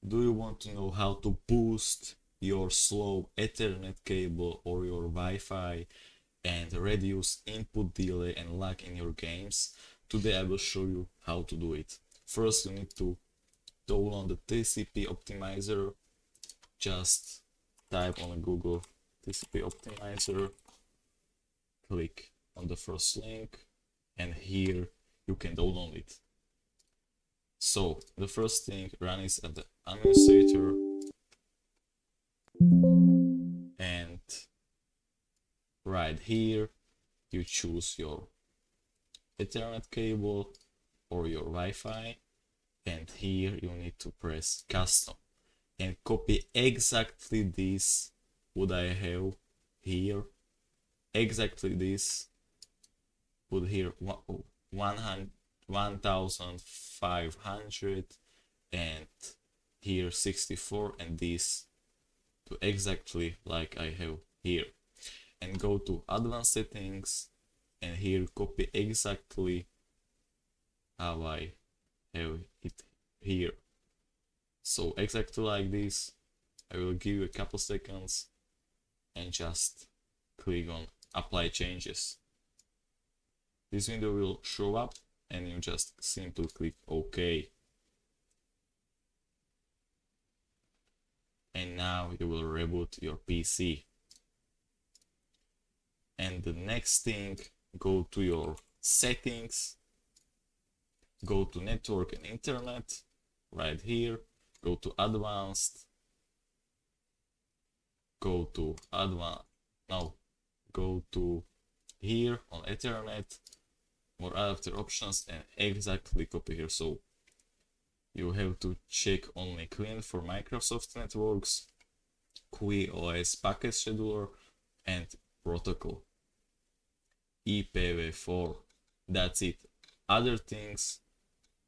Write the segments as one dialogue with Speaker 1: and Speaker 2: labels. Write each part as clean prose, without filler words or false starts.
Speaker 1: Do you want to know how to boost your slow Ethernet cable or your Wi-Fi and reduce input delay and lag in your games? Today I will show you how to do it. First, you need to download the TCP optimizer. Just type on Google TCP optimizer, click on the first link, and here you can download it. So the first thing, run is at the administrator, and right here you choose your Ethernet cable or your Wi-Fi, and here you need to press custom and copy exactly this what I have here, exactly this, put here 1500 and here 64, and this to exactly like I have here, and go to advanced settings, and here copy exactly how I have it here. So exactly like this. I will give you a couple seconds and just click on apply changes. This window will show up and you just simply click OK. And now you will reboot your PC. And the next thing, go to your settings, go to network and internet, right here, go to advanced, go to here on Ethernet, more adapter options, and exactly copy here. So you have to check only clean for Microsoft networks, QoS packet scheduler, and protocol IPv4. That's it. Other things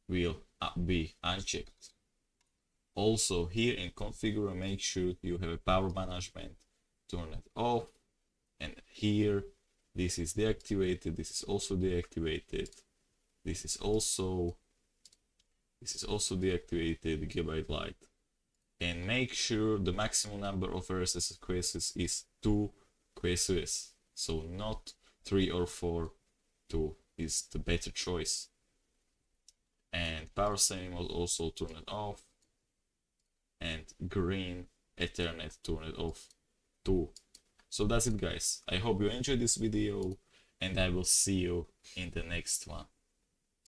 Speaker 1: will be unchecked. Also here in configure, make sure you have a power management, turn it off, and here this is deactivated, this is also deactivated, this is also deactivated, gigabyte light. And make sure the maximum number of RSS requests is 2 requests, so not 3 or 4. 2 is the better choice. And power saving will also turn it off, and green Ethernet turn it off too. So that's it, guys. I hope you enjoyed this video, and I will see you in the next one.